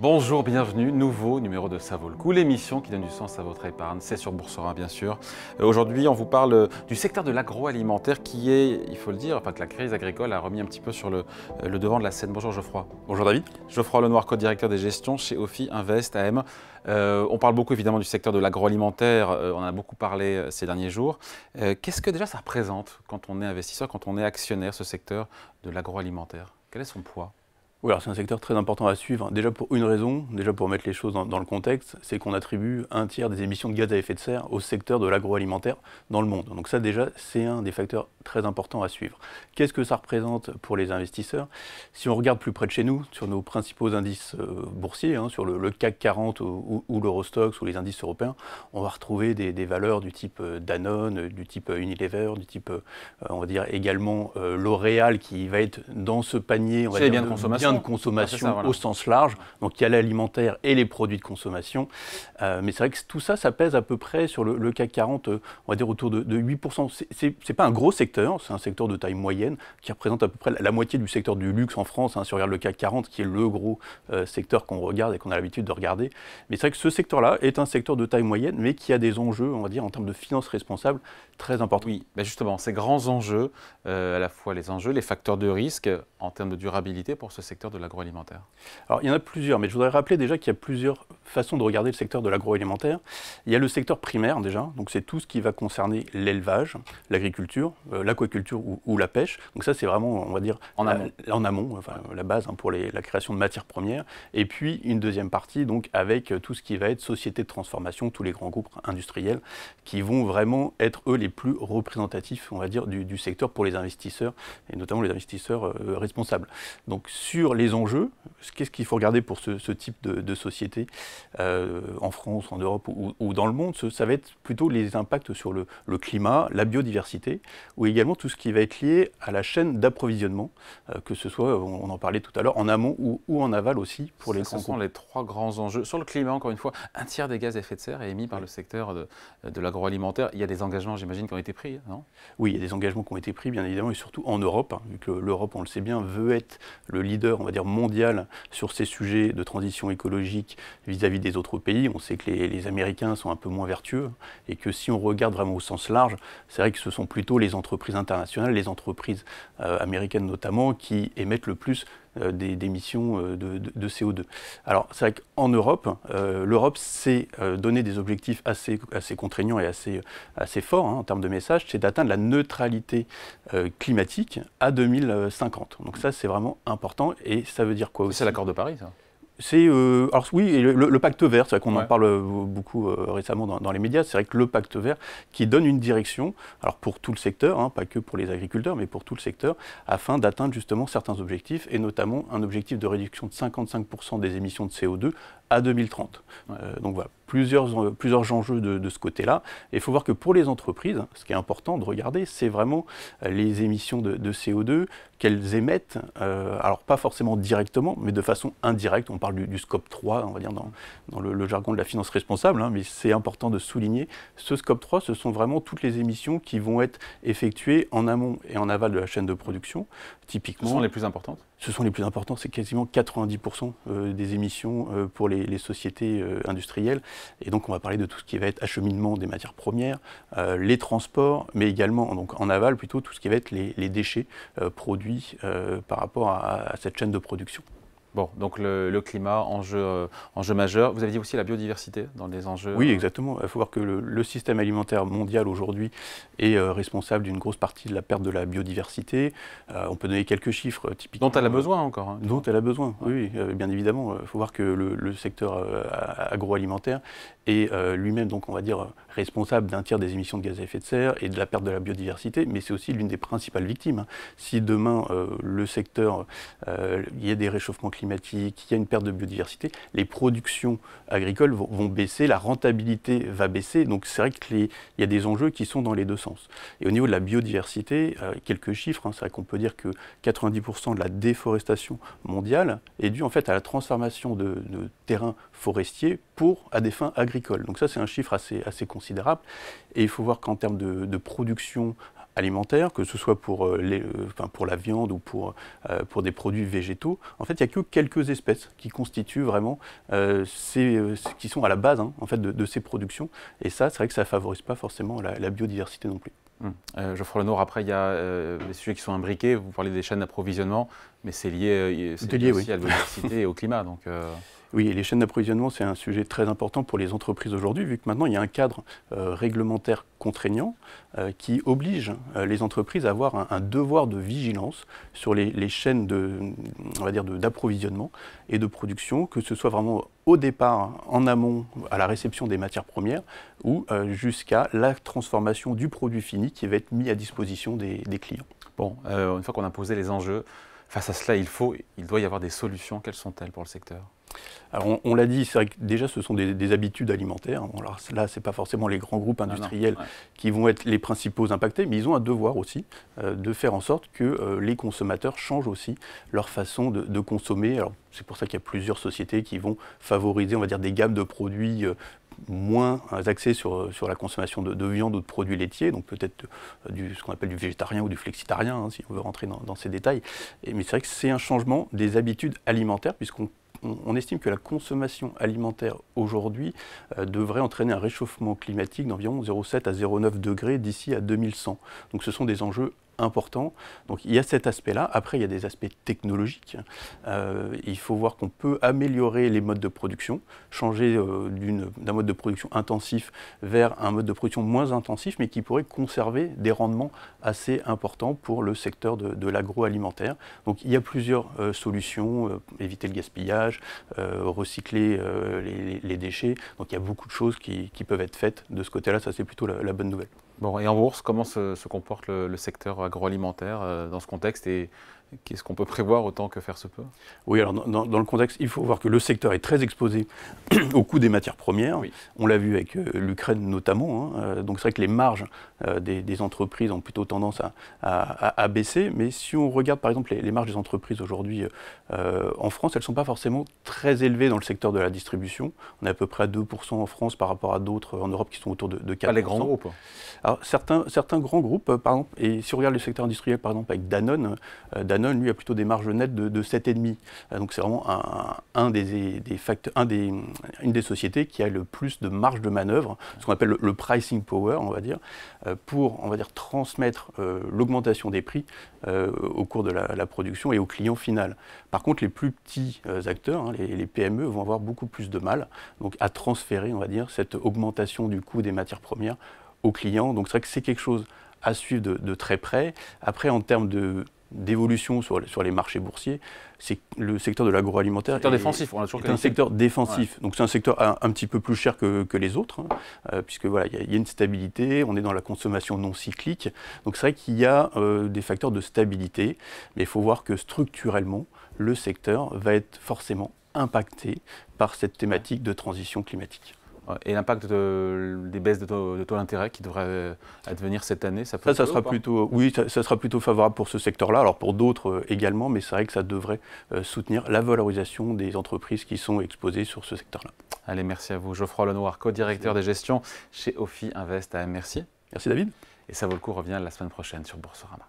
Bonjour, bienvenue, nouveau numéro de Ça vaut le coup, l'émission qui donne du sens à votre épargne, c'est sur Boursorama bien sûr. Aujourd'hui on vous parle du secteur de l'agroalimentaire qui est, il faut le dire, enfin que la crise agricole a remis un petit peu sur le devant de la scène. Bonjour Geoffroy. Bonjour David. Geoffroy Lenoir, co-directeur des gestions chez Ophi Invest AM. On parle beaucoup évidemment du secteur de l'agroalimentaire, on en a beaucoup parlé ces derniers jours. Qu'est-ce que déjà ça représente quand on est investisseur, quand on est actionnaire, ce secteur de l'agroalimentaire? Quel est son poids? Oui, alors c'est un secteur très important à suivre, déjà pour une raison, déjà pour mettre les choses dans le contexte, c'est qu'on attribue un tiers des émissions de gaz à effet de serre au secteur de l'agroalimentaire dans le monde. Donc ça déjà, c'est un des facteurs très importants à suivre. Qu'est-ce que ça représente pour les investisseurs? Si on regarde plus près de chez nous, sur nos principaux indices boursiers, sur le CAC 40 ou l'Eurostoxx ou les indices européens, on va retrouver des valeurs du type Danone, du type Unilever, du type, on va dire également L'Oréal qui va être dans ce panier, on va dire, biens de consommation. de consommation Ça, voilà. au sens large, donc il y a l'alimentaire et les produits de consommation, mais c'est vrai que tout ça, ça pèse à peu près sur le CAC 40, on va dire autour de 8%. C'est pas un gros secteur, c'est un secteur de taille moyenne qui représente à peu près la moitié du secteur du luxe en France, si on regarde le CAC 40 qui est le gros secteur qu'on regarde et qu'on a l'habitude de regarder. Mais c'est vrai que ce secteur-là est un secteur de taille moyenne, mais qui a des enjeux, on va dire, en termes de finances responsables, très importants. Oui, ben justement, ces grands enjeux, à la fois les enjeux, les facteurs de risque en termes de durabilité pour ce secteur de l'agroalimentaire. Alors, il y en a plusieurs, mais je voudrais rappeler déjà qu'il y a plusieurs façons de regarder le secteur de l'agroalimentaire. Il y a le secteur primaire déjà, donc c'est tout ce qui va concerner l'élevage, l'agriculture, l'aquaculture ou la pêche. Donc ça, c'est vraiment, on va dire, en amont, enfin, la base pour la création de matières premières. Et puis, une deuxième partie, donc, avec tout ce qui va être société de transformation, tous les grands groupes industriels qui vont vraiment être, eux, les plus représentatifs, on va dire, du secteur pour les investisseurs, et notamment les investisseurs responsables. Donc, sur les enjeux, qu'est-ce qu'il faut regarder pour ce type de société en France, en Europe ou dans le monde? Ça va être plutôt les impacts sur le climat, la biodiversité, ou également tout ce qui va être lié à la chaîne d'approvisionnement, que ce soit, on en parlait tout à l'heure, en amont ou en aval aussi pour les grands groupes. Ce sont les trois grands enjeux. Sur le climat, encore une fois, un tiers des gaz à effet de serre est émis par le secteur de l'agroalimentaire. Il y a des engagements, j'imagine, qui ont été pris, non? Oui, il y a des engagements qui ont été pris, bien évidemment, et surtout en Europe, vu que l'Europe, on le sait bien, veut être le leader, on va dire, mondial sur ces sujets de transition écologique vis-à-vis des autres pays. On sait que les Américains sont un peu moins vertueux et que si on regarde vraiment au sens large, c'est vrai que ce sont plutôt les entreprises internationales, les entreprises américaines notamment, qui émettent le plus d'émissions de CO2. Alors c'est vrai qu'en Europe, l'Europe s'est donné des objectifs assez contraignants et assez forts en termes de message, c'est d'atteindre la neutralité climatique à 2050. Donc ça c'est vraiment important et ça veut dire quoi aussi? C'est l'accord de Paris, ça? Alors oui, et le pacte vert, c'est vrai qu'on en Ouais. parle beaucoup récemment dans les médias, c'est vrai que le pacte vert qui donne une direction, alors pour tout le secteur, pas que pour les agriculteurs, mais pour tout le secteur, afin d'atteindre justement certains objectifs, et notamment un objectif de réduction de 55% des émissions de CO2 à 2030. Ouais. Donc voilà, plusieurs enjeux de ce côté-là. Et il faut voir que pour les entreprises, ce qui est important de regarder, c'est vraiment les émissions de CO2 qu'elles émettent, alors pas forcément directement, mais de façon indirecte. On parle du scope 3, on va dire dans le jargon de la finance responsable, mais c'est important de souligner. Ce scope 3, ce sont vraiment toutes les émissions qui vont être effectuées en amont et en aval de la chaîne de production. Typiquement, Ce sont les plus importantes? Ce sont les plus importants, c'est quasiment 90% des émissions pour les sociétés industrielles. Et donc on va parler de tout ce qui va être acheminement des matières premières, les transports, mais également donc, en aval plutôt tout ce qui va être les déchets produits par rapport à cette chaîne de production. Bon, donc le climat, enjeu majeur. Vous avez dit aussi la biodiversité dans les enjeux. Oui, exactement. Il faut voir que le système alimentaire mondial aujourd'hui est responsable d'une grosse partie de la perte de la biodiversité. On peut donner quelques chiffres typiquement. Dont elle a besoin encore. Dont elle a besoin, oui, bien évidemment. Il faut voir que le secteur agroalimentaire est lui-même, donc on va dire, responsable d'un tiers des émissions de gaz à effet de serre et de la perte de la biodiversité, mais c'est aussi l'une des principales victimes. Si demain, le secteur, il y a des réchauffements climatiques, il y a une perte de biodiversité, les productions agricoles vont baisser, la rentabilité va baisser, donc c'est vrai qu'il y a des enjeux qui sont dans les deux sens. Et au niveau de la biodiversité, quelques chiffres, c'est vrai qu'on peut dire que 90% de la déforestation mondiale est due en fait à la transformation de terrains forestiers à des fins agricoles. Donc ça c'est un chiffre assez considérable, et il faut voir qu'en termes de production alimentaires, que ce soit pour, pour la viande ou pour des produits végétaux. En fait, il n'y a que quelques espèces qui constituent vraiment qui sont à la base en fait, de ces productions. Et ça, c'est vrai que ça ne favorise pas forcément la biodiversité non plus. Geoffroy Lenoir, après, il y a des sujets qui sont imbriqués. Vous parlez des chaînes d'approvisionnement, mais c'est lié, aussi à la biodiversité et au climat. Donc, Oui, et les chaînes d'approvisionnement, c'est un sujet très important pour les entreprises aujourd'hui, vu que maintenant, il y a un cadre réglementaire contraignant qui oblige les entreprises à avoir un devoir de vigilance sur les chaînes d'approvisionnement et de production, que ce soit vraiment au départ, en amont, à la réception des matières premières, ou jusqu'à la transformation du produit fini qui va être mis à disposition des clients. Bon, une fois qu'on a posé les enjeux, face à cela, il doit y avoir des solutions. Quelles sont-elles pour le secteur ? Alors on l'a dit, c'est vrai que déjà ce sont des habitudes alimentaires. Bon, alors là, ce n'est pas forcément les grands groupes industriels qui vont être les principaux impactés, mais ils ont un devoir aussi de faire en sorte que les consommateurs changent aussi leur façon de consommer. Alors c'est pour ça qu'il y a plusieurs sociétés qui vont favoriser, on va dire, des gammes de produits moins axés sur la consommation de viande ou de produits laitiers, donc peut-être ce qu'on appelle du végétarien ou du flexitarien, si on veut rentrer dans ces détails. Mais c'est vrai que c'est un changement des habitudes alimentaires, puisqu'on estime que la consommation alimentaire aujourd'hui devrait entraîner un réchauffement climatique d'environ 0,7 à 0,9 degrés d'ici à 2100. Donc ce sont des enjeux importants. Donc il y a cet aspect-là. Après, il y a des aspects technologiques. Il faut voir qu'on peut améliorer les modes de production, changer d'un mode de production intensif vers un mode de production moins intensif, mais qui pourrait conserver des rendements assez importants pour le secteur de l'agroalimentaire. Donc il y a plusieurs solutions, éviter le gaspillage, recycler les déchets. Donc il y a beaucoup de choses qui peuvent être faites de ce côté-là. Ça, c'est plutôt la bonne nouvelle. Bon, et en bourse, comment se comporte le secteur agroalimentaire dans ce contexte et qu'est-ce qu'on peut prévoir autant que faire se peut? Oui, alors dans le contexte, il faut voir que le secteur est très exposé au coût des matières premières. Oui. On l'a vu avec l'Ukraine notamment. Donc c'est vrai que les marges des entreprises ont plutôt tendance à baisser. Mais si on regarde par exemple les marges des entreprises aujourd'hui en France, elles ne sont pas forcément très élevées dans le secteur de la distribution. On est à peu près à 2% en France par rapport à d'autres en Europe qui sont autour de 4%. Pas les grands groupes. Alors certains grands groupes, par exemple, et si on regarde le secteur industriel par exemple avec Danone, Danone, lui, a plutôt des marges nettes de 7,5. Donc c'est vraiment une des sociétés qui a le plus de marge de manœuvre, ce qu'on appelle le pricing power, on va dire, pour transmettre l'augmentation des prix au cours de la production et au client final. Par contre, les plus petits acteurs, les PME, vont avoir beaucoup plus de mal donc, à transférer, on va dire, cette augmentation du coût des matières premières aux clients. Donc c'est vrai que c'est quelque chose à suivre de très près. Après, en termes d'évolution sur les marchés boursiers, c'est le secteur de l'agroalimentaire est un secteur défensif. Ouais. Donc c'est un secteur un petit peu plus cher que les autres, puisque voilà, il y a une stabilité, on est dans la consommation non cyclique. Donc c'est vrai qu'il y a des facteurs de stabilité, mais il faut voir que structurellement, le secteur va être forcément impacté par cette thématique de transition climatique. Et l'impact des baisses de taux d'intérêt qui devraient advenir cette année, ça sera plutôt favorable pour ce secteur-là, alors pour d'autres également, mais c'est vrai que ça devrait soutenir la valorisation des entreprises qui sont exposées sur ce secteur-là. Allez, merci à vous. Geoffroy Lenoir, co-directeur des gestions chez Ophi Invest AM. Merci. Merci David. Et Ça vaut le coup revient la semaine prochaine sur Boursorama.